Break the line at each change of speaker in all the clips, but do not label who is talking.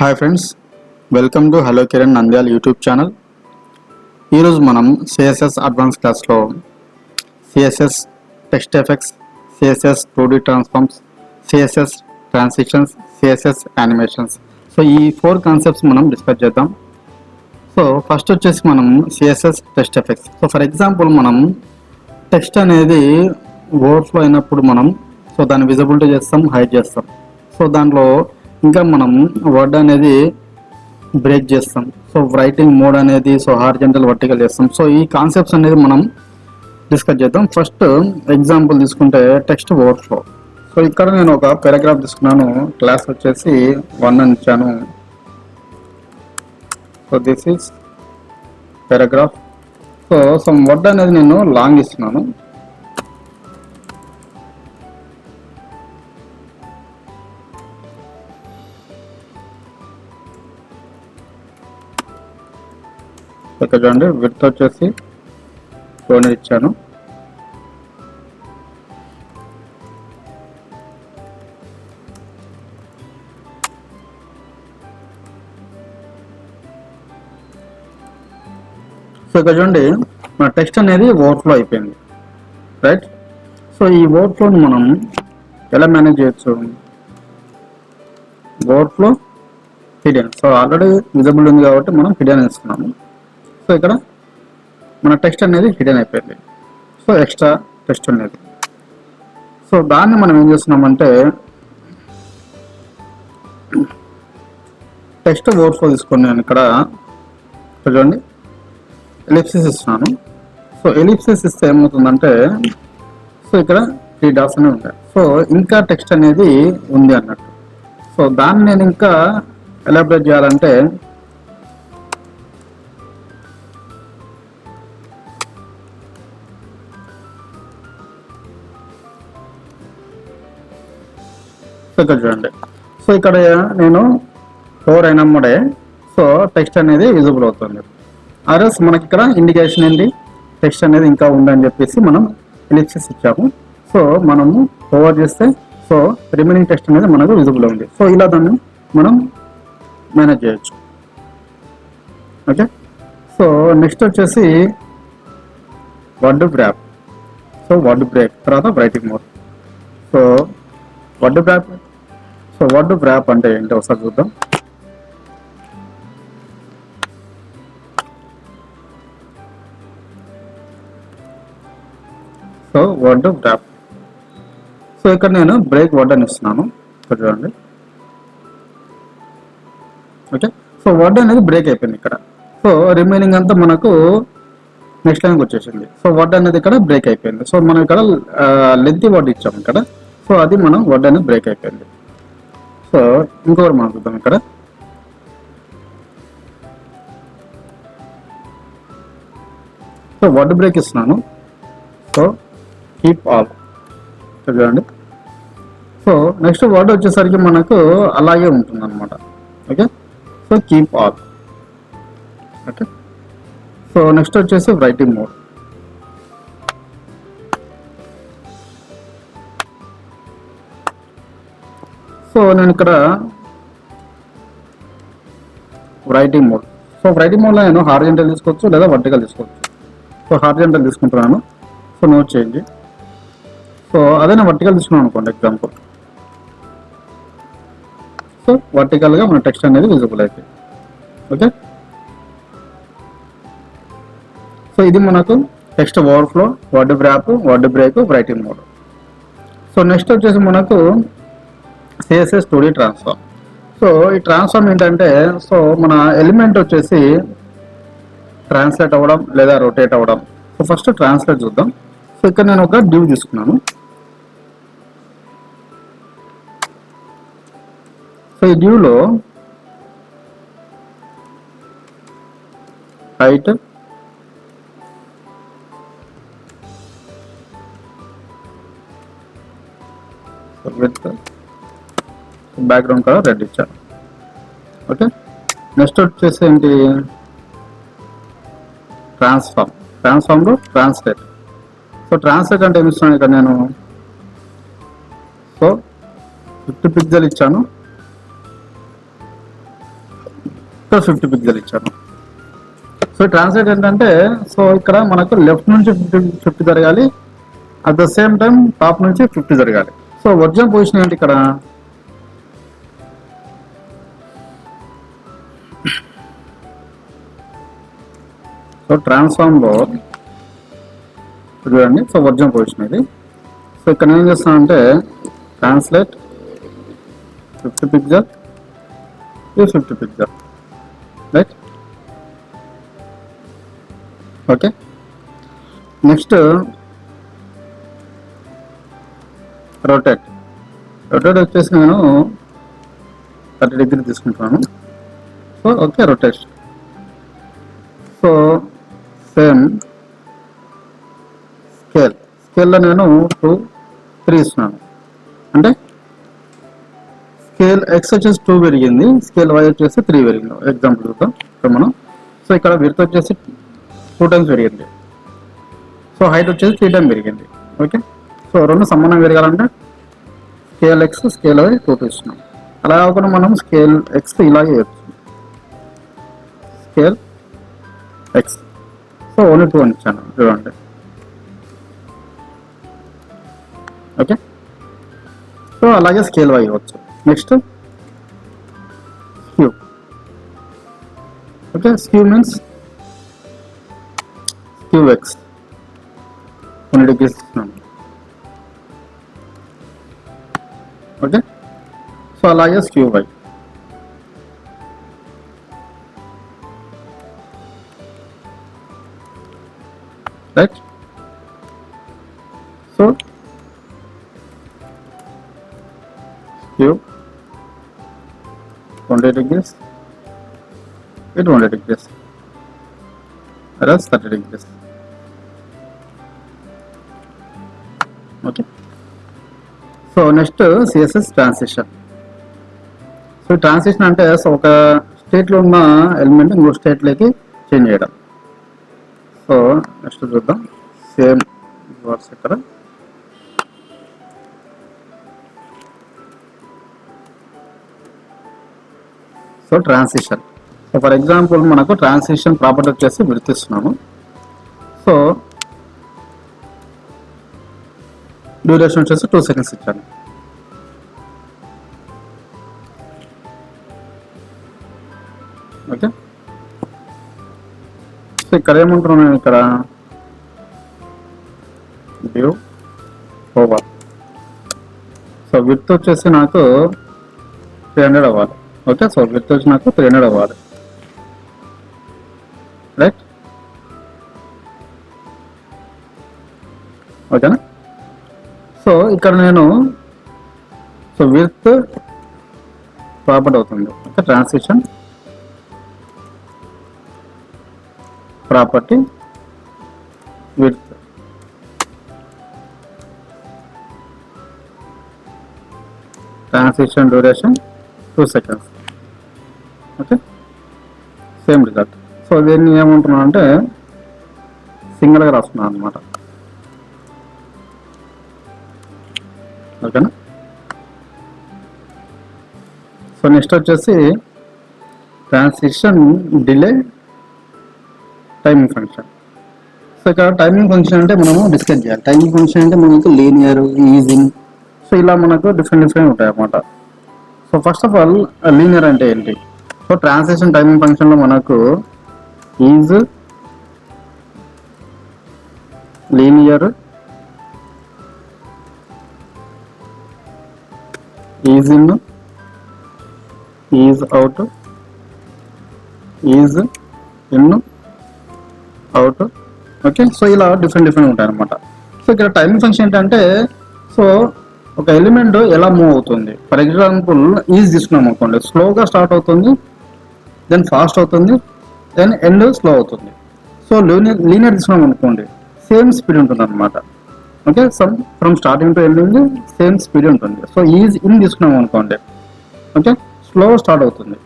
Hi friends, welcome to hello Kiran Nandyal YouTube channel. ఈరోజు మనం CSS advance క్లాస్లో CSS text effects, CSS 2D transforms, CSS transitions, CSS animations, so ఈ 4 concepts మనం discuss చేద్దాం. So first వచ్చేసి మనం CSS text effects. So for example మనం text అనేది ఓవర్ఫ్లో అయినప్పుడు మనం దాన్ని విజిబిలిటీ చేస్తాం, హైడ్ చేస్తాం. సో దాంట్లో ఇంకా మనం వర్డ్ అనేది బ్రేక్ చేస్తాం. సో రైటింగ్ మోడ్ అనేది హారిజాంటల్ వర్టికల్ చేస్తాం. సో ఈ కాన్సెప్ట్స్ అనేది మనం డిస్కస్ చేద్దాం. ఫస్ట్ ఎగ్జాంపుల్ తీసుకుంటే టెక్స్ట్ ఓవర్ఫ్లో. సో ఇక్కడ నేను ఒక పారాగ్రాఫ్ తీసుకున్నాను. క్లాస్ వచ్చేసి 1 అని ఇచ్చాను. So this is paragraph. So some word అనేది నేను లాంగ్ ఇస్తున్నాను. ఇక్కడ చూడండి, విడ్త్ వచ్చేసి 2 ఇచ్చాను. సో ఇక్కడ చూడండి, మన టెక్స్ట్ అనేది ఓవర్ఫ్లో అయిపోయింది, రైట్. సో ఈ ఓవర్ఫ్లోని మనం ఎలా మేనేజ్ చేయొచ్చు? Overflow hidden. So already visible ఉంది కాబట్టి మనం హిడెన్ ఇస్తున్నాము. సో ఇక్కడ మన టెక్స్ట్ అనేది హిడెన్ అయిపోయింది. సో ఎక్స్ట్రా టెక్స్ట్ అనేది. సో దాన్ని మనం ఏం చేస్తున్నామంటే టెక్స్ట్ ఓవర్ఫ్లో తీసుకొని నేను ఇక్కడ చూడండి ఎలిప్సిస్ ఇస్తున్నాను. సో ఎలిప్సిస్ ఇస్తే ఏమవుతుందంటే సో ఇక్కడ 3 డాట్స్ అనేవి ఉంటాయి. సో ఇంకా టెక్స్ట్ అనేది ఉంది అన్నట్టు. సో దాన్ని నేను ఇంకా ఎలాబరేట్ చేయాలంటే సో ఇక్కడ చూడండి, సో ఇక్కడ నేను 4 అయినప్పుడే సో టెక్స్ట్ అనేది విజిబుల్ అవుతుంది. ఆర్ఎస్ మనకి ఇక్కడ ఇండికేషన్ ఏంటి, టెక్స్ట్ అనేది ఇంకా ఉందని చెప్పేసి మనం ఎలిప్సిస్ ఇచ్చాము. సో మనము ఓవర్ చేస్తే సో రిమైనింగ్ టెక్స్ట్ అనేది మనకు విజిబుల్ ఉంది. సో ఇలా దాన్ని మనం మేనేజ్ చేయొచ్చు. ఓకే. సో నెక్స్ట్ వచ్చేసి word wrap. So word break తర్వాత writing mode. So word wrap. So word wrap అంటే ఏంటో ఒకసారి చూద్దాం. So word wrap. సో ఇక్కడ నేను బ్రేక్ వర్డ్ అని ఇస్తున్నాను. ఇక్కడ చూడండి, ఓకే. సో వర్డ్ అనేది బ్రేక్ అయిపోయింది ఇక్కడ. సో రిమైనింగ్ అంతా మనకు నెక్స్ట్ లైన్కి వచ్చేసింది. సో వర్డ్ అనేది ఇక్కడ బ్రేక్ అయిపోయింది. సో మనం ఇక్కడ లెంతీ వర్డ్ ఇచ్చాము ఇక్కడ. సో అది మనం వర్డ్ అనేది బ్రేక్ అయిపోయింది. సో ఇంకొకటి మనం చూద్దాం. ఇక్కడ సో వర్డ్ బ్రేక్ ఇస్తున్నాను. సో కీప్ ఆల్ చూడండి. సో నెక్స్ట్ వర్డ్ వచ్చేసరికి మనకు అలాగే ఉంటుంది అనమాట. Okay. So keep all. Okay. So next వచ్చేసి రైటింగ్ మోడ్. సో నేను ఇక్కడ రైటింగ్ మోడ్. సో రైటింగ్ మోడ్లో నేను హారిజాంటల్ తీసుకోవచ్చు లేదా వర్టికల్ తీసుకోవచ్చు. సో హారిజాంటల్ తీసుకుంటున్నాను. సో నోట్ చేయండి. సో అదే నేను వర్టికల్ తీసుకున్నాను అనుకోండి ఎగ్జాంపుల్. సో వర్టికల్గా మన టెక్స్ట్ అనేది విజిబుల్ అవుతుంది. ఓకే. సో ఇది మనకు text overflow, word wrap, word break, writing mode. So next వచ్చేసి మనకు సిఎస్ఎస్ 2D ట్రాన్స్ఫార్మ్. సో ఈ ట్రాన్స్ఫార్మ్ ఏంటంటే సో మన ఎలిమెంట్ వచ్చేసి ట్రాన్స్లేట్ అవ్వడం లేదా రొటేట్ అవ్వడం. సో ఫస్ట్ ట్రాన్స్లేట్ చూద్దాం. సో ఇక్కడ నేను ఒక డివ్ తీసుకున్నాను. సో ఈ డివ్లో height, width, background colour red ఇచ్చాను. ఓకే. నెక్స్ట్ వచ్చేసి ఏంటి, ట్రాన్స్ఫార్మ్లో ట్రాన్స్లేట్. సో ట్రాన్స్లేట్ అంటే ఏమి ఇస్తున్నాను ఇక్కడ నేను. సో 50 పిక్సెల్ ఇచ్చాను. సో 50 పిక్సెల్ ఇచ్చాను. సో ట్రాన్స్లేట్ ఏంటంటే సో ఇక్కడ మనకు లెఫ్ట్ నుంచి 50 జరగాలి, at the same time top నుంచి 50 జరగాలి. సో ఒరిజినల్ పొజిషన్ ఏంటి ఇక్కడ, సో ట్రాన్స్ఫార్మ్లో చూడండి. సో ఒరిజినల్ పొజిషన్ ఇది. సో ఇక్కడ ఏం చేస్తానంటే ట్రాన్స్లేట్ 50 పిక్సెల్, ఇది 50 pixel, right. Okay, next rotate వచ్చేసి నేను 30 డిగ్రీ తీసుకుంటున్నాను. So okay, rotation. So same స్కేల్లో నేను 2, 3 ఇస్తున్నాను. అంటే స్కేల్ ఎక్స్ వచ్చేసి 2 పెరిగింది, స్కేల్ వై వచ్చేసి 3 పెరిగింది. ఎగ్జాంపుల్ చూద్దాం ఇక్కడ మనం. సో ఇక్కడ విడ్త్ వచ్చేసి 2 టైమ్స్ పెరిగింది, సో హైట్ వచ్చేసి 3 టైమ్స్ పెరిగింది. ఓకే, సో రెండు సమానం పెరగాలంటే స్కేల్ ఎక్స్ స్కేల్ వై 2 ఇస్తున్నాం. అలా కాకుండా మనం స్కేల్ ఎక్స్ ఇలాగే చేయొచ్చు, స్కేల్ ఎక్స్ సో ఓన్లీ 2 అని ఇచ్చాను చూడండి. ఓకే, సో అలాగే స్కేల్ వై ఇవ్వచ్చు. Next skew. Okay, skew means skew X 20 degrees ఇస్తున్నాను. ఓకే, సో అలాగే skew Y. Right. So skew 20 degrees, 20 degrees, whereas 30 degrees. Okay. So next CSS transition. So transition అంటే so ఒక స్టేట్లో ఉన్న element ఇంకో స్టేట్లోకి చేంజ్ చేయడం. సో నెక్స్ట్ చూద్దాం, సేమ్ వర్డ్స్ ఇక్కడ. So transition. So for example మనకు ట్రాన్సిషన్ ప్రాపర్టీ వచ్చేసి విడతీస్తున్నాము. సో డ్యూరేషన్ వచ్చేసి 2 seconds ఇచ్చాను. ఓకే, సో ఇక్కడ ఏమంటున్నాను నేను, ఇక్కడ డ్యూ ఓవర్. సో విడ్త్ వచ్చేసి నాకు 300 అవ్వాలి. ఓకే, సో విడ్త్ వచ్చి నాకు 300 అవ్వాలి, రైట్. ఓకేనా. సో ఇక్కడ నేను సో విడ్త్ ప్రాపర్టీ అవుతుంది. Okay, transition property width. Transition duration 2 seconds. Okay, same result. So దీన్ని ఏమంటున్నాను అంటే సింగిల్గా రాస్తున్నాను అనమాట. ఓకేనా. సో నెక్స్ట్ వచ్చేసి transition delay timing function. So ఇక్కడ టైమింగ్ ఫంక్షన్ అంటే మనము డిస్కస్ చేయాలి. టైమింగ్ ఫంక్షన్ అంటే మనకు లీనియర్, ఈజింగ్, సో ఇలా మనకు డిఫరెంట్ ఉంటాయి అన్నమాట. So first of all linear అంటే ఏంటి? సో ట్రాన్సిషన్ టైమింగ్ ఫంక్షన్లో మనకు is, linear, is in, is out, is in, out. Okay, so ఇలా డిఫరెంట్ ఉంటాయి అనమాట. సో ఇక్కడ టైమింగ్ ఫంక్షన్ ఏంటంటే సో ఒక ఎలిమెంట్ ఎలా మూవ్ అవుతుంది. ఫర్ ఎగ్జాంపుల్ ఈజ్ తీసుకున్నాం అనుకోండి, స్లోగా స్టార్ట్ అవుతుంది, దెన్ ఫాస్ట్ అవుతుంది, దెన్ ఎండ్ స్లో అవుతుంది. సో లీనియర్ తీసుకున్నాం అనుకోండి, సేమ్ స్పీడ్ ఉంటుంది అనమాట. Okay, from starting to ending same speed ఉంటుంది. సో ఈజ్ ఇన్ తీసుకున్నాం అనుకోండి, ఓకే, స్లో స్టార్ట్ అవుతుంది.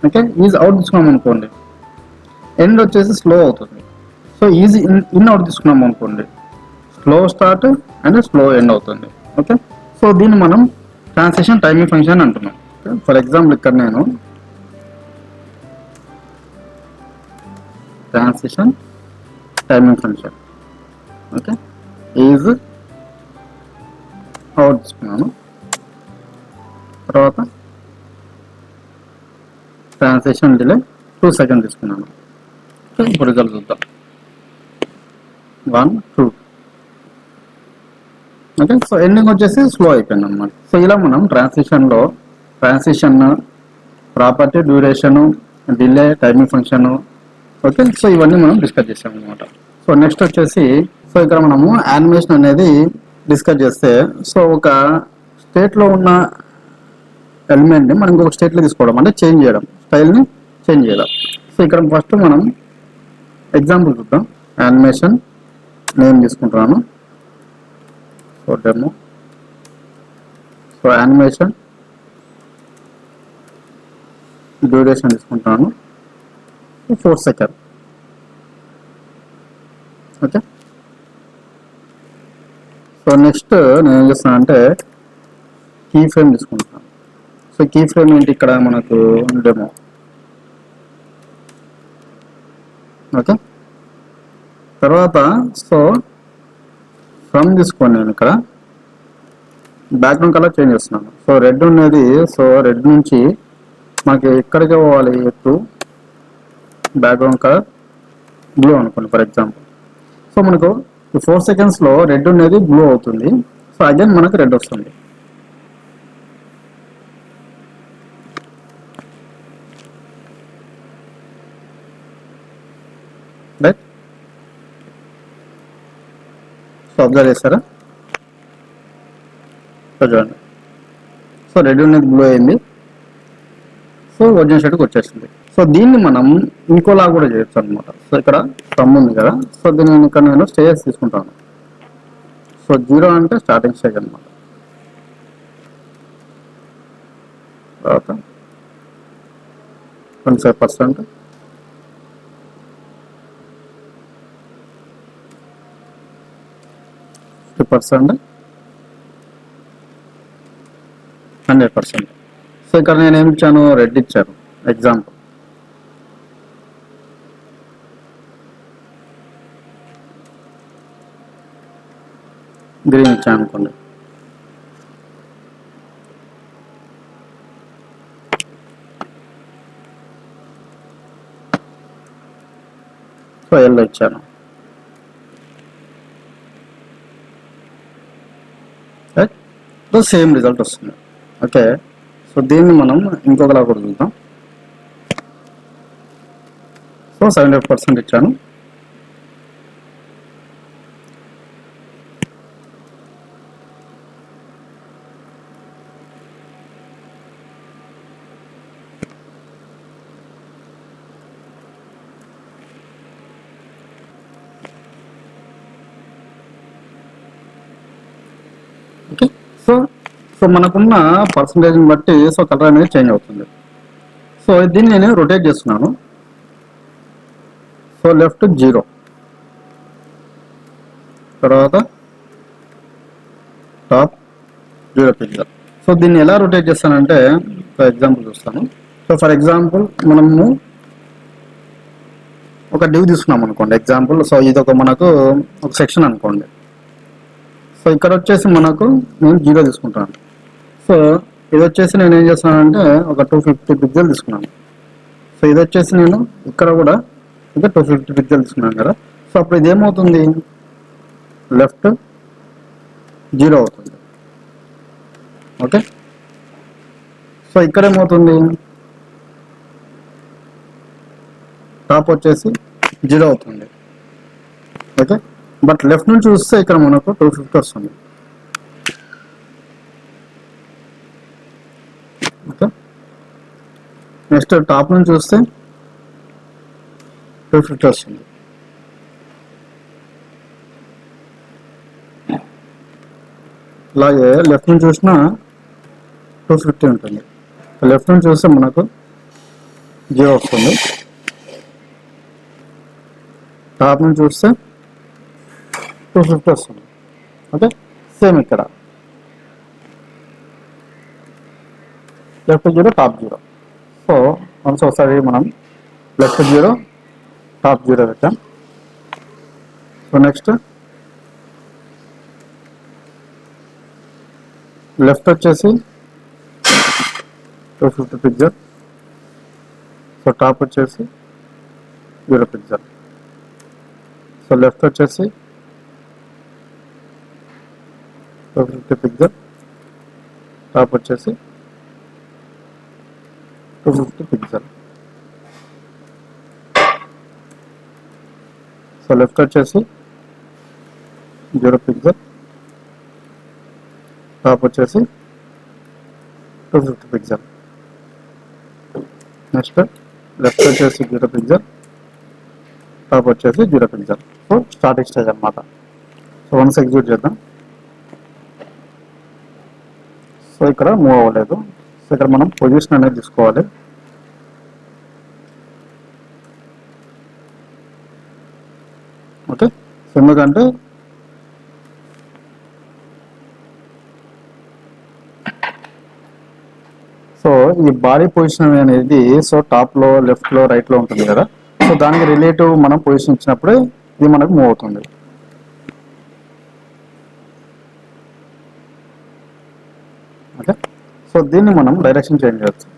ఓకే, ఈజ్ అవుట్ తీసుకున్నాం అనుకోండి, ఎండ్ వచ్చేసి స్లో అవుతుంది. సో ఈజ్ ఇన్ అవుట్ తీసుకున్నాం అనుకోండి, slow start and slow end అవుతుంది. ఓకే, సో దీన్ని మనం ట్రాన్సిషన్ టైమింగ్ ఫంక్షన్ అంటున్నాం. ఫర్ ఎగ్జాంపుల్ ఇక్కడ నేను transition timing function. Okay, is out తీసుకున్నాను. తర్వాత ట్రాన్సిషన్ డిలే 2 సెకండ్ తీసుకున్నాను. ఇప్పుడు రిజల్ట్ చూద్దాం. 1 2. ఓకే, సో ఎండింగ్ వచ్చేసి స్లో అయిపోయింది అనమాట. సో ఇలా మనం transition property, duration, delay, timing function. Okay, so ఇవన్నీ మనం డిస్కస్ చేసాం అనమాట. సో నెక్స్ట్ వచ్చేసి సో ఇక్కడ మనము యానిమేషన్ అనేది డిస్కస్ చేస్తే సో ఒక స్టేట్లో ఉన్న ఎలిమెంట్ని మనం ఇంకొక స్టేట్లో తీసుకోవడం అంటే చేంజ్ చేయడం, స్టైల్ని చేంజ్ చేయడం. సో ఇక్కడ ఫస్ట్ మనం ఎగ్జాంపుల్ చూద్దాం. యానిమేషన్ నేమ్ తీసుకుంటున్నాను. So demo. So animation duration తీసుకుంటున్నాను 4 సెకండ్. ఓకే, సో నెక్స్ట్ నేను ఏం చేస్తానంటే కీ ఫ్రేమ్ తీసుకుంటాను. సో కీ ఫ్రేమ్ ఏంటి ఇక్కడ మనకు డెమో. ఓకే, తర్వాత సో ఫ్రమ్ తీసుకొని నేను ఇక్కడ బ్యాక్గ్రౌండ్ కలర్ చేంజ్ చేస్తున్నాను. సో రెడ్ ఉన్నది, సో రెడ్ నుంచి మనకి ఎక్కడికి పోవాలి, టు బ్యాక్గ్రౌండ్ కలర్ బ్లూ అనుకోండి ఫర్ ఎగ్జాంపుల్. సో మనకు ఈ 4 సెకండ్స్లో రెడ్ ఉన్నది బ్లూ అవుతుంది. సో అగైన్ మనకు రెడ్ వస్తుంది. రైట్, సో అబ్జర్వ్ చేస్తారా? సో చూడండి, సో రెడ్ ఉన్నది బ్లూ అయింది. సో ఒరిజినల్ షేడ్కి వచ్చేసింది. సో దీన్ని మనం ఇంకోలా కూడా చేయొచ్చు అనమాట. సో ఇక్కడ సమ్ ఉంది కదా, సో దీన్ని ఇక్కడ నేను స్టేజెస్ తీసుకుంటాను. సో 0 అంటే స్టార్టింగ్ స్టేజ్ అనమాట. తర్వాత 25%, 50%, 100%. సో ఇక్కడ నేను ఏమి ఇచ్చాను, రెడ్ ఇచ్చాను ఎగ్జాంపుల్. గ్రీన్ ఇచ్చాను అనుకోండి. సో ఎల్లో ఇచ్చాను. సో సేమ్ రిజల్ట్ వస్తుంది. ఓకే, సో దీన్ని మనం ఇంకొకలా కూడా చూద్దాం. సో 75% ఇచ్చాను. ఓకే, సో సో మనకున్న పర్సంటేజ్ని బట్టి సో కలర్ అనేది చేంజ్ అవుతుంది. సో దీన్ని నేను రొటేట్ చేస్తున్నాను. సో లెఫ్ట్ 0, తర్వాత టాప్ 0 పిక్సెల్. సో దీన్ని ఎలా రొటేట్ చేస్తానంటే ఫర్ ఎగ్జాంపుల్ చూస్తాను. సో ఫర్ ఎగ్జాంపుల్ మనము ఒక డివ్ తీసుకున్నాం అనుకోండి ఎగ్జాంపుల్. సో ఇది మనకు ఒక సెక్షన్ అనుకోండి. సో ఇక్కడ వచ్చేసి మనకు నేను 0 తీసుకుంటాను. సో ఇది వచ్చేసి నేను ఏం చేస్తానంటే ఒక 250 పిక్సెల్ తీసుకున్నాను. సో ఇది వచ్చేసి నేను ఇక్కడ కూడా ఇంకా 250 పిక్సెల్ తీసుకున్నాను కదా. సో అప్పుడు ఇది ఏమవుతుంది, లెఫ్ట్ 0 అవుతుంది. ఓకే, సో ఇక్కడ ఏమవుతుంది, టాప్ వచ్చేసి 0 అవుతుంది. ఓకే, బట్ లెఫ్ట్ నుంచి చూస్తే ఇక్కడ మనకు 250 వస్తుంది. ఓకే, నెక్స్ట్ టాప్ నుంచి చూస్తే 250 వస్తుంది. అలాగే లెఫ్ట్ నుంచి చూసినా 250 ఉంటుంది. లెఫ్ట్ నుంచి చూస్తే మనకు 0 వస్తుంది. టాప్ నుంచి చూస్తే 250 వస్తుంది. ఓకే, సేమ్ ఇక్కడ లెఫ్ట్ 0 టాప్ 0. సో వన్స్ ఒకసారి మనం లెఫ్ట్ 0 టాప్ 0 పెట్టాం. సో నెక్స్ట్ లెఫ్ట్ వచ్చేసి 250 పిక్సెల్. సో టాప్ వచ్చేసి 0 పిక్సెల్. సో లెఫ్ట్ వచ్చేసి 250 పిక్సెల్, టాప్ వచ్చేసి 250 పిక్సెల్. సో లెఫ్ట్ వచ్చేసి 0 పిక్సెల్, టాప్ వచ్చేసి 250 పిక్సెల్. నెక్స్ట్ లెఫ్ట్ వచ్చేసి 0 పిక్సెల్, టాప్ వచ్చేసి 0 పిక్సెల్. సో స్టార్టింగ్ స్టేజ్ అన్నమాట. సో వన్స్ ఎగ్జిక్యూట్ చేద్దాం. సో ఇక్కడ మూవ్ అవ్వలేదు. సో ఇక్కడ మనం పొజిషన్ అనేది తీసుకోవాలి. ఓకే, సో ఎందుకంటే సో ఈ బాడీ పొజిషన్ అనేది సో టాప్లో, లెఫ్ట్లో, రైట్లో ఉంటుంది కదా. సో దానికి రిలేటివ్ మనం పొజిషన్ ఇచ్చినప్పుడే ఇది మనకు మూవ్ అవుతుంది. ఓకే, సో దీన్ని మనం డైరెక్షన్ చేంజ్ చేయొచ్చు.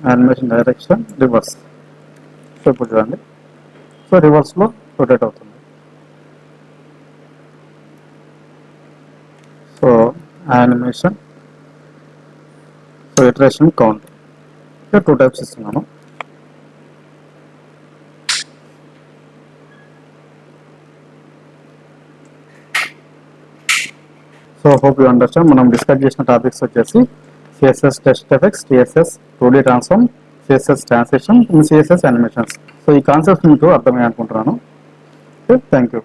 Animation direction reverse. సో ఇప్పుడు చూడండి, సో రివర్స్లో రొటేట్ అవుతుంది. So animation, so iteration count 2 types ఇస్తున్నాను. So hope you understand. మనం డిస్కస్ చేసిన టాపిక్స్ వచ్చేసి CSS text effects, CSS 2D transform, CSS transition, CSS animations. So ఈ కాన్సెప్ట్స్ మీకు అర్థమయ్యే అనుకుంటున్నాను. Thank you.